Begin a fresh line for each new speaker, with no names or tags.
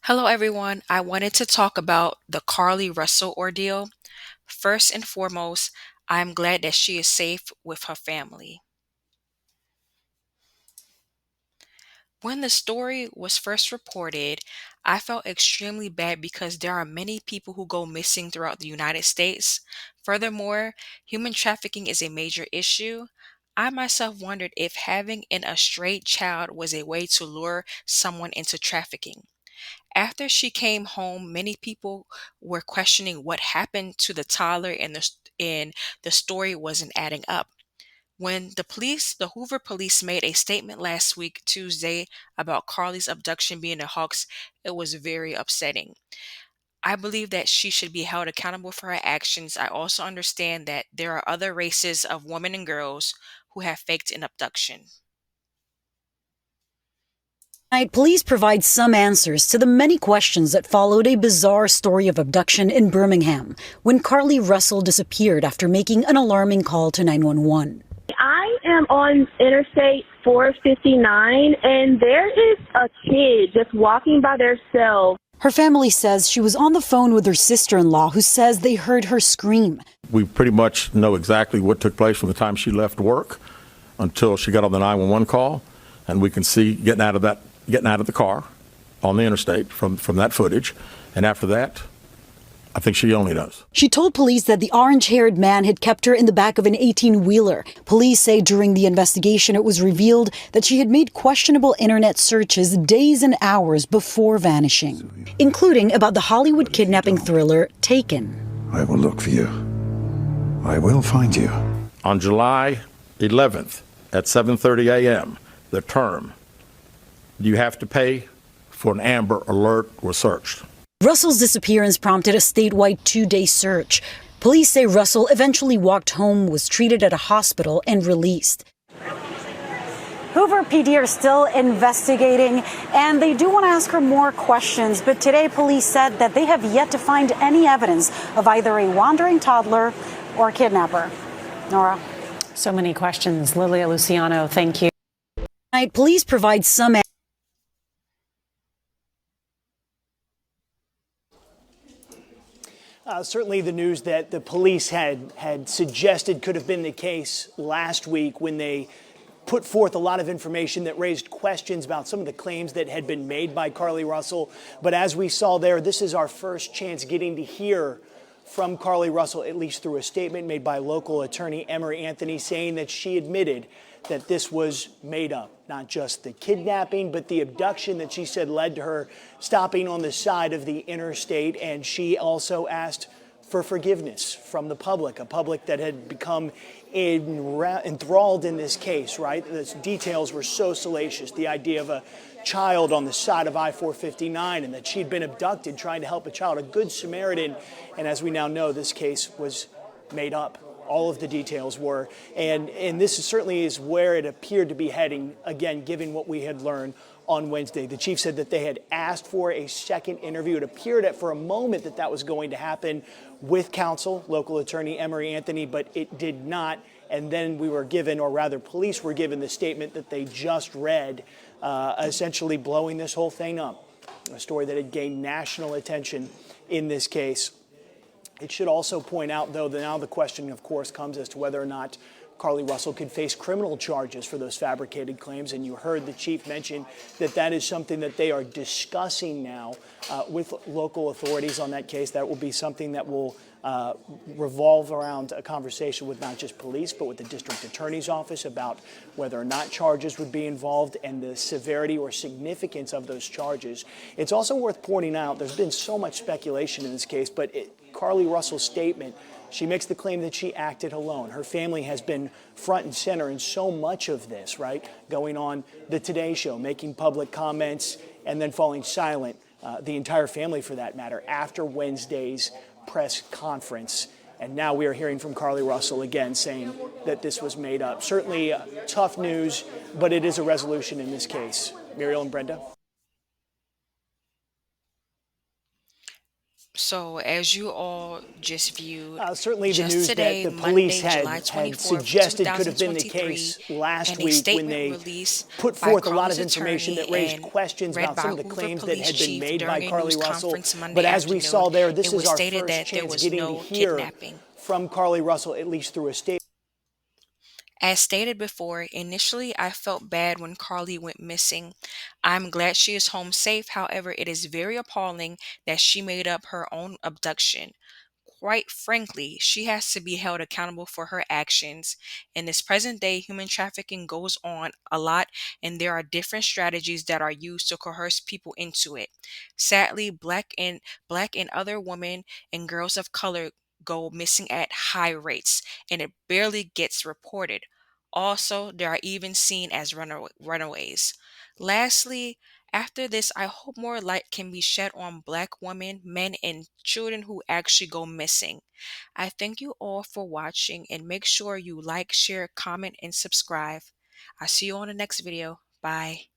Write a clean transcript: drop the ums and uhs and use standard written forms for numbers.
Hello, everyone. I wanted to talk about the Carle Russell ordeal. First and foremost, I'm glad that she is safe with her family. When the story was first reported, I felt extremely bad because there are many people who go missing throughout the United States. Furthermore, human trafficking is a major issue. I myself wondered if having an estranged child was a way to lure someone into trafficking. After she came home, many people were questioning what happened to the toddler, and the story wasn't adding up. When the Hoover police made a statement last week, Tuesday, about Carlee's abduction being a hoax, it was very upsetting. I believe that she should be held accountable for her actions. I also understand that there are other races of women and girls who have faked an abduction.
Tonight, police provide some answers to the many questions that followed a bizarre story of abduction in Birmingham when Carle Russell disappeared after making an alarming call to 911.
I am on Interstate 459, and there is a kid just walking by themselves.
Her family says she was on the phone with her sister-in-law, who says they heard her scream.
We pretty much know exactly what took place from the time she left work until she got on the 911 call, and we can see getting out of the car on the interstate from that footage. And after that, I think she only knows.
She told police that the orange-haired man had kept her in the back of an 18-wheeler. Police say during the investigation it was revealed that she had made questionable internet searches days and hours before vanishing, including about the Hollywood kidnapping thriller Taken.
I will look for you. I will find you.
On July 11th at 7:30 a.m., the term, "You have to pay for an Amber Alert," was searched.
Russell's disappearance prompted a statewide 2-day search. Police say Russell eventually walked home, was treated at a hospital, and released. Hoover PD are still investigating, and they do want to ask her more questions. But today, police said that they have yet to find any evidence of either a wandering toddler or a kidnapper. Nora.
So many questions. Lilia Luciano, thank you.
Tonight, police provide some.
Certainly the news that the police had suggested could have been the case last week when they put forth a lot of information that raised questions about some of the claims that had been made by Carle Russell. But as we saw there, this is our first chance getting to hear from Carle Russell, at least through a statement made by local attorney Emory Anthony, saying that she admitted that this was made up. Not just the kidnapping, but the abduction that she said led to her stopping on the side of the interstate. And she also asked for forgiveness from the public, a public that had become enthralled in this case, right? The details were so salacious. The idea of a child on the side of I-459 and that she'd been abducted trying to help a child, a good Samaritan. And as we now know, this case was made up. All of the details were. And this certainly is where it appeared to be heading, again, given what we had learned on Wednesday. The chief said that they had asked for a second interview. It appeared for a moment that was going to happen with counsel, local attorney Emory Anthony, but it did not. And then we were given, or rather police were given, the statement that they just read, essentially blowing this whole thing up. A story that had gained national attention in this case. It should also point out, though, that now the question, of course, comes as to whether or not Carle Russell could face criminal charges for those fabricated claims. And you heard the chief mention that that is something that they are discussing now with local authorities on that case. That will be something that will revolve around a conversation with not just police, but with the district attorney's office about whether or not charges would be involved and the severity or significance of those charges. It's also worth pointing out there's been so much speculation in this case, but Carle Russell's statement, she makes the claim that she acted alone. Her family has been front and center in so much of this, right? Going on the Today Show, making public comments, and then falling silent, the entire family for that matter, after Wednesday's press conference. And now we are hearing from Carle Russell again saying that this was made up. Certainly tough news, but it is a resolution in this case. Muriel and Brenda.
So, as you all just viewed,
Certainly, the
just
news that
today,
the police
Monday,
had
July
had
24th,
suggested could have been the
2023,
case last
and a
week when
statement
they
released
put
by
forth a lot
Carlee's
of information
attorney
that raised
and
questions
read
about some
by
of the
Hoover
claims that
Police
had been
Chief
made by
during a news
Carle Russell.
conference Monday
But as we
afternoon,
saw there,
it
this is
was
our
stated
first
that there
chance
was
getting to
no
hear
kidnapping.
from Carle Russell, at least through a statement.
As stated before, initially I felt bad when Carlee went missing. I'm glad she is home safe. However, it is very appalling that she made up her own abduction. Quite frankly, she has to be held accountable for her actions. In this present day, human trafficking goes on a lot, and there are different strategies that are used to coerce people into it. Sadly, black and other women and girls of color go missing at high rates, and it barely gets reported. Also, they are even seen as runaways. Lastly, after this, I hope more light can be shed on Black women, men, and children who actually go missing. I thank you all for watching and make sure you like, share, comment, and subscribe. I'll see you on the next video. Bye.